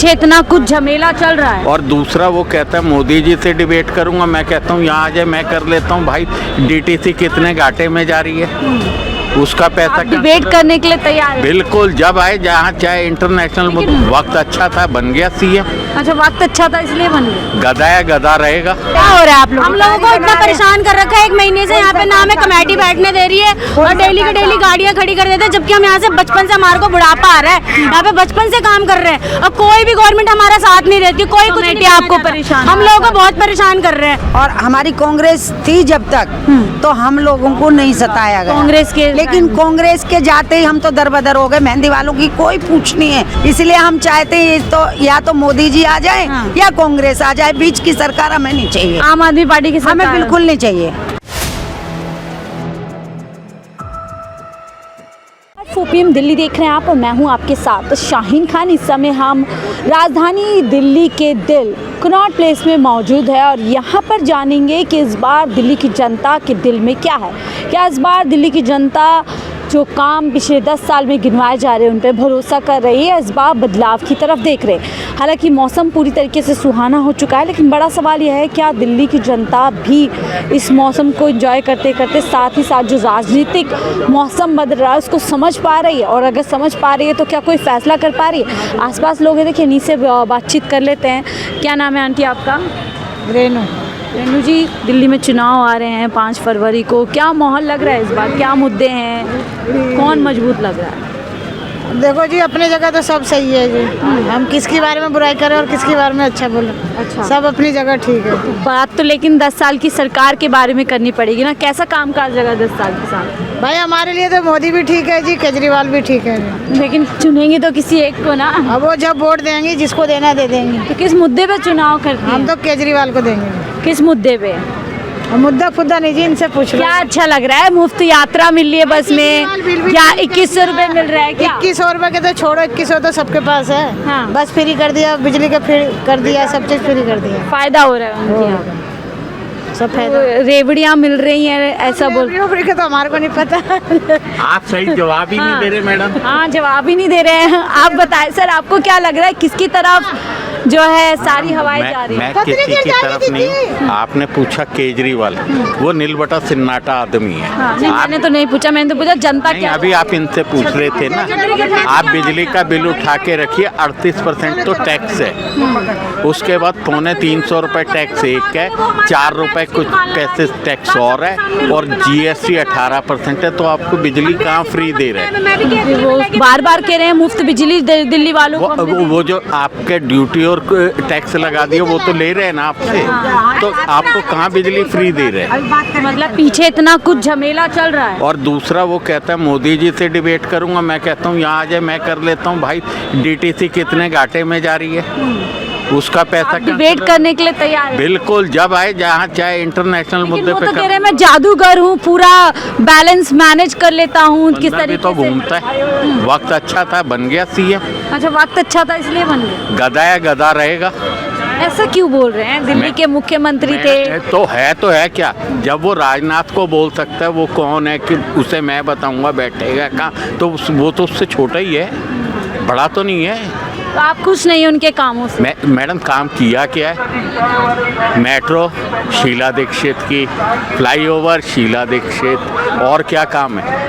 पीछे इतना कुछ झमेला चल रहा है। और दूसरा वो कहता है मोदी जी से डिबेट करूंगा, मैं कहता हूँ यहाँ आ जाए मैं कर लेता हूँ। भाई डीटीसी कितने घाटे में जा रही है, उसका पैसा डिबेट करने के लिए तैयार है? बिल्कुल, जब आए जहाँ चाहे इंटरनेशनल। वक्त अच्छा था, बन गया सीएम। अच्छा, वक्त अच्छा था इसलिए बन गया। गधा है, गधा रहेगा। क्या हो रहा है आप लोग? हम लोगों को इतना परेशान कर रखा है, 1 महीने से यहाँ पे ना हमें कमेटी बैठने दे रही है और डेली की डेली गाड़ियाँ खड़ी कर देते हैं, जबकि हम यहाँ से बचपन से, हमारे को बुढ़ापा आ रहा है, यहाँ पे बचपन से काम कर रहे हैं और कोई भी गवर्नमेंट हमारा साथ नहीं देती, कोई कुछ नहीं। आपको परेशान, हम लोगों को बहुत परेशान कर रहे हैं। और हमारी कांग्रेस थी जब तक तो हम लोगों को नहीं सताया गया कांग्रेस के, लेकिन कांग्रेस के जाते ही हम तो दरबदर हो गए। मेहंदी वालों की कोई पूछ नहीं है, इसलिए हम चाहते हैं तो या तो मोदी जी आ जाए या कांग्रेस आ जाए, बीच की सरकार हमें नहीं चाहिए। आम आदमी पार्टी की हमें बिल्कुल नहीं चाहिए। फोपीएम दिल्ली देख रहे हैं आप और मैं हूं आपके साथ शाहीन खान। इस समय हम राजधानी दिल्ली के दिल कनॉट प्लेस में मौजूद है और यहां पर जानेंगे कि इस बार दिल्ली की जनता के दिल में क्या है। क्या इस बार दिल्ली की जनता जो काम पिछले 10 साल में गिनवाए जा रहे हैं उन पर भरोसा कर रही है, इस बार बदलाव की तरफ देख रहे हैं। हालांकि मौसम पूरी तरीके से सुहाना हो चुका है, लेकिन बड़ा सवाल यह है क्या दिल्ली की जनता भी इस मौसम को एंजॉय करते करते साथ ही साथ जो राजनीतिक मौसम बदल रहा है उसको समझ पा रही है, और अगर समझ पा रही है तो क्या कोई फैसला कर पा रही है। आसपास लोग हैं, देखिए इन्हीं से बातचीत कर लेते हैं। क्या नाम है आंटी आपका? रेनू जी, दिल्ली में चुनाव आ रहे हैं 5 फरवरी को, क्या माहौल लग रहा है इस बार, क्या मुद्दे हैं, कौन मजबूत लग रहा है? देखो जी, अपनी जगह तो सब सही है जी। हम किसके बारे में बुराई करें और किसके बारे में अच्छा बोलें। अच्छा, सब अपनी जगह ठीक है। बात तो लेकिन 10 साल की सरकार के बारे में करनी पड़ेगी ना, कैसा काम काज लगा 10 साल के साथ? भाई हमारे लिए तो मोदी भी ठीक है जी, केजरीवाल भी ठीक है जी। लेकिन चुनेंगे तो किसी एक को ना। अब वो जब वोट देंगे जिसको देना दे देंगे। तो किस मुद्दे पे चुनाव करते हैं? हम तो केजरीवाल को देंगे। किस मुद्दे पे? मुद्दा फुद्दा नहीं जी, इनसे पूछ लो। क्या अच्छा लग रहा है? मुफ्त यात्रा मिल रही है बस में, क्या 2100 रुपए मिल रहा है? क्या 2100 रुपए के तो छोड़ो, 2100 तो सबके पास है। हाँ। बस फ्री कर दिया, बिजली का फ्री कर दिया, सब चीज फ्री कर दिया। फायदा हो रहा है उनके यहाँ, सब फायदा। रेवड़ियाँ मिल रही हैं ऐसा बोल। रेवड़ी का तो हमारे को नहीं पता। आप सही जवाब ही नहीं दे रहे मैडम। हाँ, जवाब ही नहीं दे रहे हैं। आप बताएं सर, आपको क्या लग रहा है किसकी तरफ जो है सारी हवाएं जा रही है? मैं किसी की तरफ नहीं। आपने पूछा केजरीवाल, वो नीलबटा सिन्नाटा आदमी है। हाँ, नहीं, मैंने तो नहीं पूछा, मैंने तो पूछा जनता क्या। अभी आप इनसे पूछ रहे थे ना, आप बिजली का बिल उठा के रखिए, 38% तो टैक्स है, उसके बाद 250 रुपये टैक्स एक है, 4 रुपये कुछ पैसे टैक्स और है, और जीएसटी 18% है। तो आपको बिजली कहाँ फ्री दे रहे हैं? वो बार बार कह रहे हैं मुफ्त बिजली दिल्ली वालों को। वो जो आपके ड्यूटी और टैक्स लगा दिए वो तो ले रहे हैं ना आपसे, तो आपको कहाँ बिजली फ्री दे रहे हैं? मतलब पीछे इतना कुछ झमेला चल रहा है। और दूसरा वो कहता है मोदी जी से डिबेट करूंगा, मैं कहता हूँ यहाँ आ जाए मैं कर लेता हूँ। भाई डीटीसी कितने घाटे में जा रही है, उसका पैसा डिबेट करने के लिए तैयार है? बिल्कुल, जब आए जहाँ चाहे इंटरनेशनल मुद्दे पे। तो कह रहे मैं जादूगर हूँ, पूरा बैलेंस मैनेज कर लेता हूँ किस तरीके तो घूमता है। वक्त अच्छा था, बन गया सीएम। अच्छा, वक्त अच्छा था इसलिए बन गया। गधा है, गधा रहेगा। ऐसा क्यों बोल रहे हैं? दिल्ली के मुख्यमंत्री थे तो है क्या? जब वो राजनाथ को बोल सकता है, वो कौन है कि उसे मैं बताऊंगा बैठेगा कहाँ? तो वो तो उससे छोटा ही है, बड़ा तो नहीं है। तो आप खुश नहीं उनके कामों से? मैडम काम किया क्या है? मेट्रो शीला दीक्षित की, फ्लाईओवर शीला दीक्षित, और क्या काम है?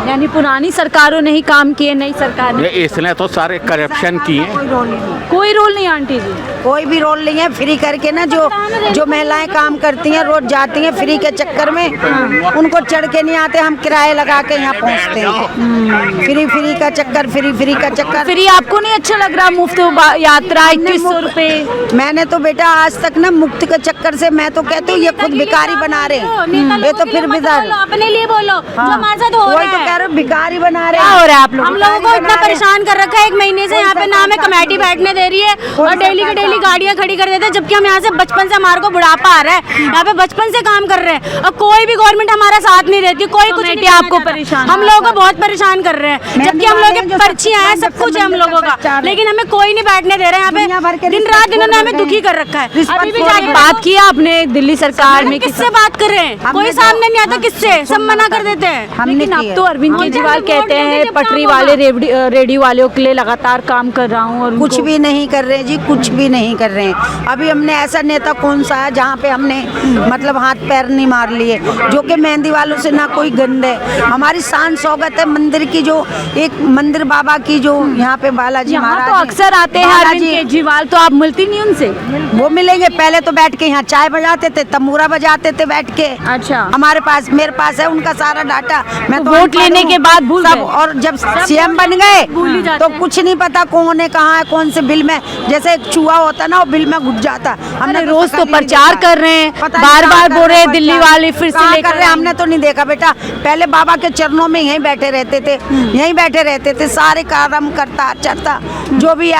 यानी पुरानी सरकारों ने ही काम किए, नई सरकार ने? इसने तो सारे करप्शन किए। कोई रोल नहीं आंटी जी, कोई भी रोल नहीं है। फ्री करके ना जो महिलाएं काम करती हैं, रोज जाती हैं फ्री के चक्कर में, उनको चढ़ के नहीं आते, हम किराए लगा के यहाँ पहुँचते हैं। फ्री का चक्कर, फ्री का चक्कर। फ्री आपको नहीं अच्छा लग रहा? मुफ्त यात्रा 2100 रुपए। मैंने तो बेटा आज तक ना मुफ्त के चक्कर से, मैं तो कहती हूँ ये खुद भिखारी बना रहे हैं। ये तो फिर अपने लिए बोलो, जो हमारे साथ हो रहा है। तो कह रहे भिखारी बना रहे हैं। क्या हो रहा है आप लोग? हम लोगों को इतना परेशान कर रखा है, 1 महीने से यहाँ पे ना हमें कमेटी बैठने दे रही है और डेली की डेली गाड़ियाँ खड़ी कर देते हैं, जबकि हम यहाँ से बचपन से, हमारे को बुढ़ापा आ रहा है, यहाँ पे बचपन से काम कर रहे हैं और कोई भी गवर्नमेंट हमारा साथ नहीं देती, कोई कुछ नहीं। आपको परेशान, हम लोगों को बहुत परेशान कर रहे हैं, जबकि हम लोगों की पर्चियाँ हैं, सब कुछ है हम लोगों का, लेकिन लेकिन हमें कोई नहीं बैठने दे रहा है दुनिया यहाँ भर के पे। दिन रात इन्होंने हमें दुखी कर रखा है। अभी भी जाके बात किया आपने दिल्ली सरकार में किससे बात कर रहे हैं? हमने कोई तो- सामने नहीं आता किससे, सब मना कर देते हैं। हमने लेकिन अब किया। तो अरविंद केजरीवाल कहते हैं पटरी वाले रेडियो वालों के लिए लगातार काम कर रहा हूँ और कुछ भी नहीं कर रहे जी, कुछ भी नहीं कर रहे हैं। अभी हमने ऐसा नेता कौन सा है जहाँ पे हमने मतलब हाथ पैर नहीं मार लिए, जो कि मेहंदी वालों से ना कोई गंद है। हमारी शान सौगत है मंदिर की, जो एक मंदिर बाबा की जो यहाँ पे बालाजी यहाँ महाराज तो हैं। अक्सर आते हैं अरविंद बालाजी, केजरीवाल, तो आप मिलती नहीं उनसे? वो मिलेंगे। पहले तो बैठ के यहाँ चाय बजाते थे, तंबूरा बजाते थे बैठ के। अच्छा। हमारे पास, मेरे पास है उनका सारा डाटा। मैं तो तो वोट लेने के बाद भूल सब, गए? और जब सीएम बन गए भूल ही जाते तो हैं। कुछ नहीं पता कौन है कहाँ है, कौन से बिल में, जैसे एक चूहा होता ना वो बिल में घुस जाता। अरे रोज शक्ल तो ही नहीं प्रचार देखा। कर रहे हैं, पता नहीं बार कहाँ बार कर बोल रहे हैं हैं दिल्ली प्रचार। वाले फिर से कहाँ लेकर कर रहे हैं, हमने तो नहीं देखा बेटा। पहले बाबा के चरणों में यहीं बैठे रहते थे, यहीं बैठे रहते थे, सारे काम करता चरता जो भी है।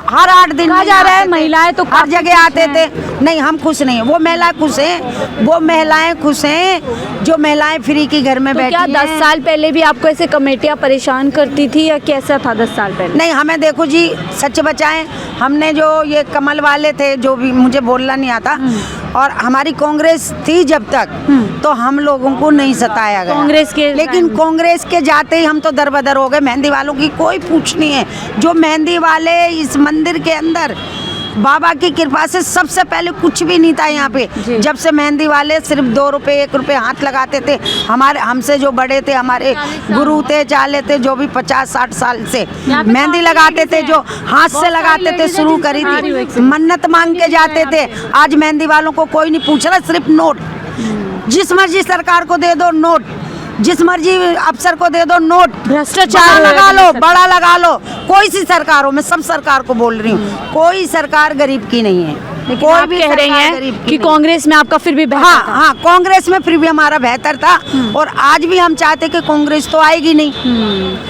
हर 8 दिन कहा में जा रहा है आते थे। महिलाएं तो हर काफी जगह खुश आते हैं। थे। नहीं, हम खुश नहीं है, वो महिलाएं खुश हैं। वो महिलाएं खुश हैं जो महिलाएं फ्री की घर में तो बैठी क्या हैं। 10 साल पहले भी आपको ऐसे कमेटियां परेशान करती थी या कैसा था 10 साल पहले? नहीं, हमें देखो जी, सच बचाएं। हमने जो ये कमल वाले थे, जो भी मुझे बोलना नहीं आता, और हमारी कांग्रेस थी जब तक, तो हम लोगों को नहीं सताया गया। कांग्रेस के लेकिन कांग्रेस के जाते ही हम तो दरबदर हो गए। मेहंदी वालों की कोई पूछ नहीं है। जो मेहंदी वाले इस मंदिर के अंदर बाबा की कृपा से सबसे पहले कुछ भी नहीं था यहाँ पे। जी। जब से मेहंदी वाले सिर्फ 2 रुपए 1 रुपए हाथ लगाते थे, हमारे हमसे जो बड़े थे, हमारे गुरु थे, चाले थे, जो भी 50-60 साल से मेहंदी लगाते थे, जो हाथ से लगाते थे, शुरू करी थी, मन्नत मांग के जाते थे। आज मेहंदी वालों को कोई नहीं पूछ रहा, सिर्फ नोट। जिस मर्जी सरकार को दे दो नोट, जिस मर्जी अफसर को दे दो नोट। भ्रष्टाचार बड़ा लगा लो, है। बड़ा लगा लो। कोई सी सरकार हो, मैं सब सरकार को बोल रही हूँ, कोई सरकार गरीब की नहीं है। लेकिन कोई आप भी कह रही सरकार हैं गरीब कि नहीं। कांग्रेस में आपका फिर भी बेहतर हाँ था। हाँ, कांग्रेस में फिर भी हमारा बेहतर था। और आज भी हम चाहते कि कांग्रेस तो आएगी नहीं।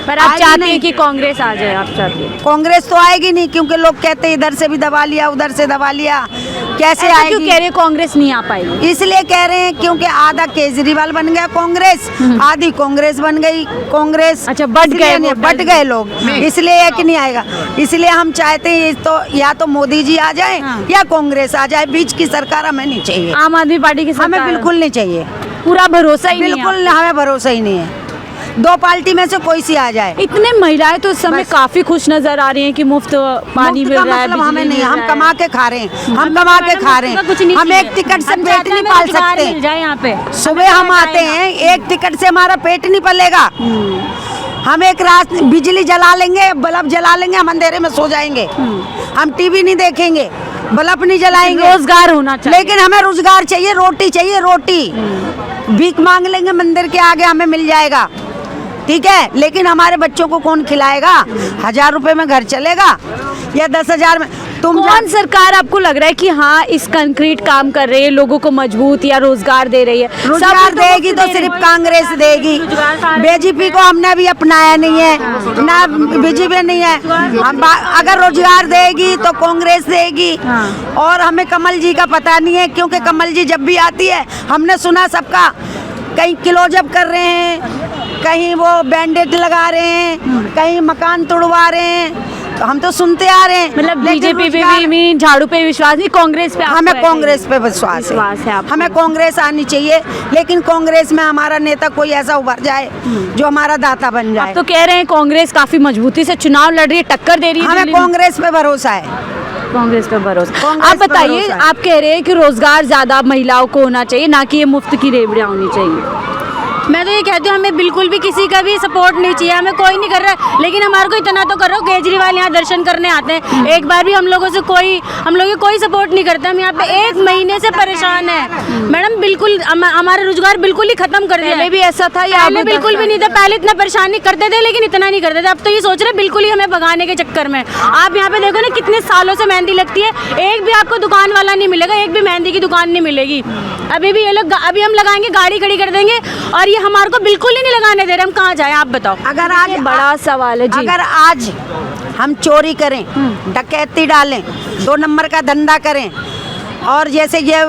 पर आप आज चाहते नहीं। हैं कि कांग्रेस आ जाए, आप चाहते हैं? कांग्रेस तो आएगी नहीं, क्योंकि लोग कहते हैं इधर से भी दबा लिया, उधर से दबा लिया, कैसे ऐसा क्यों आएगी। कह रहे हो कांग्रेस नहीं आ पाएगी? इसलिए कह रहे हैं क्योंकि आधा केजरीवाल बन गया कांग्रेस, आधी कांग्रेस बन गई कांग्रेस। अच्छा, बट गए इसलिए नहीं, वोटर। बट गए लोग, इसलिए है कि नहीं आएगा। इसलिए हम चाहते हैं ये तो या तो मोदी जी आ जाए हाँ। या कांग्रेस आ जाए, बीच की सरकार हमें नहीं चाहिए। आम आदमी पार्टी की हमें सरकार बिल्कुल नहीं चाहिए, पूरा भरोसा ही नहीं है बिल्कुल हमें भरोसा ही नहीं है। 2 पार्टी में से कोई सी आ जाए। इतने महिलाएं तो इस समय बस। काफी खुश नजर आ रही हैं कि मुफ्त पानी मुफ्त मिल का रहा है, मतलब बिजली हमें नहीं, मिल हम रहा कमा के खा रहे हैं, हम कमा के खा रहे हैं। हम एक टिकट से पेट नहीं पाल सकते। मिल जाए यहाँ पे। सुबह हम आते हैं, एक टिकट से हमारा पेट नहीं पलेगा। हम एक रात बिजली जला लेंगे, बल्ब जला लेंगे, हम अंधेरे में सो जाएंगे। हम टीवी नहीं देखेंगे, बल्ब नहीं जलाएंगे। रोजगार होना चाहिए। लेकिन हमें रोजगार चाहिए, रोटी चाहिए, रोटी। भीख मांग लेंगे मंदिर के आगे, हमें मिल जाएगा, ठीक है। लेकिन हमारे बच्चों को कौन खिलाएगा? 1000 रुपए में घर चलेगा या 10,000 में? तुम कौन सरकार आपको लग रहा है कि हाँ इस कंक्रीट काम कर रही है, लोगों को मजबूत या रोजगार दे रही है? रोजगार सब लोगों देगी को तो दे सिर्फ रही है। कांग्रेस देगी। बीजेपी को हमने भी अपनाया नहीं है, ना बीजेपी नहीं है। अगर रोजगार देगी तो कांग्रेस देगी। हाँ। और हमें कमल जी का पता नहीं है, क्योंकि कमल जी जब भी आती है, हमने सुना सबका, कहीं क्लोजअप कर रहे हैं, कहीं वो बैंडेड लगा रहे हैं, कहीं मकान तोड़वा रहे हैं। तो हम तो सुनते आ रहे हैं। मतलब लेकिन बीजेपी पे रोजगार- भी झाड़ू पे विश्वास नहीं, कांग्रेस पे आपको हमें है? कांग्रेस पे विश्वास है है। आपको। हमें कांग्रेस आनी चाहिए, लेकिन कांग्रेस में हमारा नेता कोई ऐसा उभर जाए जो हमारा दाता बन जाए। आप तो कह रहे हैं कांग्रेस काफी मजबूती से चुनाव लड़ रही है, टक्कर दे रही है हमें दिल्ली में। कांग्रेस पे भरोसा है। कांग्रेस पे भरोसा। कांग्रेस आप पे बताइए, भरोसा है। आप कह रहे हैं कि रोजगार ज्यादा महिलाओं को होना चाहिए, ना कि ये मुफ्त की रेवड़ियां होनी चाहिए। मैं तो ये कहती हूँ हमें बिल्कुल भी किसी का भी सपोर्ट नहीं चाहिए, हमें कोई नहीं कर रहा है। लेकिन हमारे को इतना तो करो, केजरीवाल यहाँ दर्शन करने आते हैं, एक बार भी हम लोगों से हम लोग कोई सपोर्ट नहीं करते। हम यहाँ पे 1 महीने से परेशान है मैडम। बिल्कुल हमारा रोजगार बिल्कुल ही खत्म कर दिया। पहले भी ऐसा था या पहले अब बिल्कुल भी नहीं था। पहले इतना परेशानी करते थे, लेकिन इतना नहीं करते थे। अब तो ये सोच रहे बिल्कुल ही हमें भगाने के चक्कर में। आप यहाँ पे देखो ना, कितने सालों से मेहंदी लगती है, एक भी आपको दुकान वाला नहीं मिलेगा, एक भी मेहंदी की दुकान नहीं मिलेगी। अभी भी ये लोग, अभी हम लगाएंगे, गाड़ी खड़ी कर देंगे, और ये हमारे को बिल्कुल ही नहीं लगाने दे रहे। हम कहाँ जाएं, आप बताओ। अगर आज बड़ा सवाल है जी। अगर आज हम चोरी करें, डकैती डालें, 2 नंबर का धंधा करें, और जैसे ये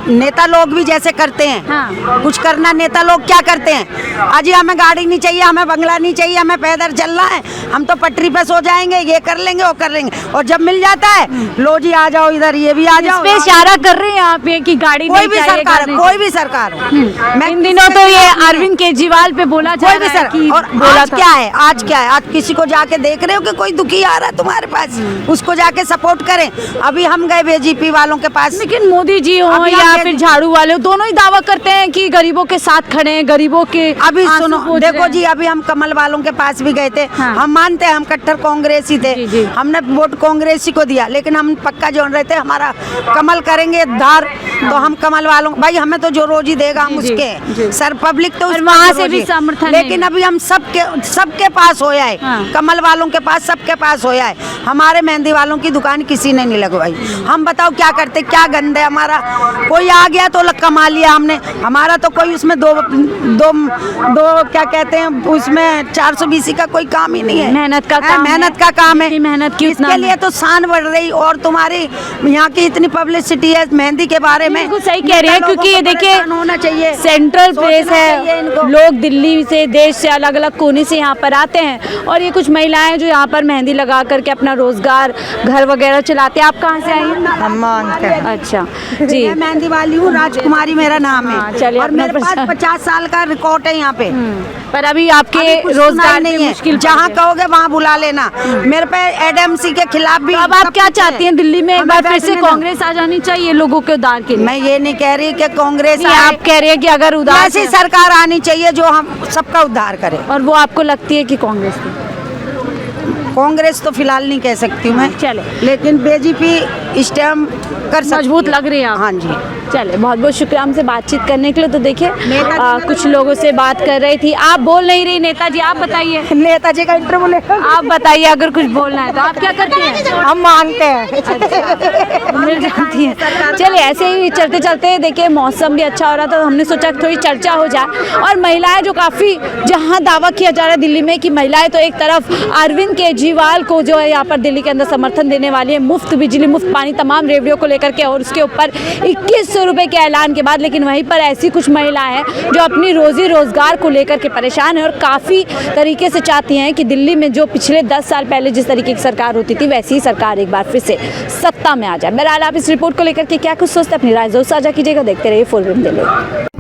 नेता लोग भी जैसे करते हैं, हाँ। कुछ करना नेता लोग क्या करते हैं, अजी हमें गाड़ी नहीं चाहिए, हमें बंगला नहीं चाहिए, हमें पैदल चलना है, हम तो पटरी पे सो जाएंगे, ये कर लेंगे वो कर लेंगे, और जब मिल जाता है लो जी आ जाओ इधर, ये भी आ जाओ। इस पे इशारा कर रहे हैं आप ये कि गाड़ी कोई नहीं भी चाहिए, सरकार, घर नहीं कोई भी सरकार हो। मैं इन दिनों तो ये अरविंद केजरीवाल पे बोला जा कोई भी रहा है सर, कि और बोला आज था। क्या है, आज क्या है, आज किसी को जाके देख रहे हो कि कोई दुखी आ रहा है तुम्हारे पास, उसको जाके सपोर्ट करें। अभी हम गए बीजेपी वालों के पास, लेकिन मोदी जी हो अभी या आप फिर झाड़ू वाले हो, दोनों ही दावा करते हैं कि गरीबों के साथ खड़े हैं, गरीबों के अभी आंसू सुनो पोंछ रहे देखो हैं। जी, अभी हम कमल वालों के पास भी गए थे, हाँ। हम मानते हैं हम कट्टर कांग्रेसी थे, जी, जी। हमने वोट कांग्रेसी को दिया, लेकिन हम पक्का जान रहे थे हमारा कमल करेंगे धार, तो हम कमल वालों, भाई हमें तो जो रोजी देगा हम जी, जी, उसके सर, पब्लिक तो और उसको वहाँ जो से भी रोजी- समर्थन लेकिन नहीं। अभी हम सबके पास होया है, हाँ। कमल वालों के पास, सबके पास होया है, हमारे मेहंदी वालों की दुकान किसी ने नहीं लगवाई। हम बताओ क्या करते, क्या गंदे, हमारा कोई आ गया तो कमा लिया हमने, हमारा तो कोई उसमें दो क्या कहते हैं उसमें 420 का कोई काम ही नहीं है, मेहनत का है, काम मेहनत है। का काम है, जितनी मेहनत की उतना इसके लिए तो शान बढ़ रही, और तुम्हारी यहाँ की इतनी पब्लिसिटी है मेहंदी के बारे में, बिल्कुल सही कह रही है, नेता लोगों क्योंकि ये को देखिए परेशान होना चाहिए, सेंट्रल सोचना प्लेस चाहिए है, इनको। लोग दिल्ली से, देश से अलग अलग कोने से यहाँ पर आते हैं, और ये कुछ महिलाएं जो यहाँ पर मेहंदी लगा करके अपना रोजगार, घर वगैरह चलाते हैं। आप कहाँ से आई हैं? अच्छा जी, मैं मेहंदी वाली हूँ, राजकुमारी मेरा नाम हाँ, है, चलिए और अपना मेरे पास परिचय। 50 साल का रिकॉर्ड है यहाँ पे। पर अभी आपके अभी कुछ रोजगार सुनाई नहीं नहीं मुश्किल है, जहाँ कहोगे वहाँ बुला लेना, मेरे पे एडएमसी के खिलाफ भी। तो अब आप सब क्या कुछ है। चाहती हैं, दिल्ली में एक हमें बार फिर से बैठने दो। कांग्रेस आ जानी चाहिए लोगों के उद्धार के लिए? मैं ये नहीं कह रही कि कांग्रेस नहीं, आए, आप कह रहे हैं कि अगर उदार ऐसी सरकार आनी चाहिए जो हम सबका उद्धार करे। और वो आपको लगती है कि कांग्रेस की? कांग्रेस तो फिलहाल नहीं कह सकती हूँ मैं, चले। लेकिन बीजेपी इस टाइम कर सकती मजबूत है। लग रही है आप? हाँ जी। चले, बहुत बहुत शुक्रिया हमसे बातचीत करने के लिए। तो देखिए नेताजी कुछ लोगों से बात कर रही थी, आप बोल नहीं रही नेताजी, आप बताइए, नेताजी का इंटरव्यू ले, आप बताइए अगर कुछ बोलना है तो। आप क्या करती हैं? हम मांगते हैं। मिल जाती है। चलिए, ऐसे ही चलते चलते देखिए मौसम भी अच्छा हो रहा था, तो हमने सोचा कि थोड़ी चर्चा हो जाए। और महिलाएं जो काफ़ी, जहां दावा किया जा रहा है दिल्ली में कि महिलाएं तो एक तरफ अरविंद केजरीवाल को जो है यहाँ पर दिल्ली के अंदर समर्थन देने वाली है, मुफ्त बिजली, मुफ्त पानी, तमाम रेवड़ियों को लेकर के, और उसके ऊपर 2100 रुपये के ऐलान के बाद। लेकिन वहीं पर ऐसी कुछ महिलाएं हैं जो अपनी रोजी रोजगार को लेकर के परेशान है, और काफ़ी तरीके से चाहती हैं कि दिल्ली में जो पिछले 10 साल पहले जिस तरीके की सरकार होती थी, वैसी ही सरकार एक बार फिर से सत्ता में आ जाए। बहरहाल आप इस रिपोर्ट को लेकर के क्या कुछ सोचते हैं, अपनी राय जरूर साझा कीजिएगा। देखते रहिए फुल दिल्ली।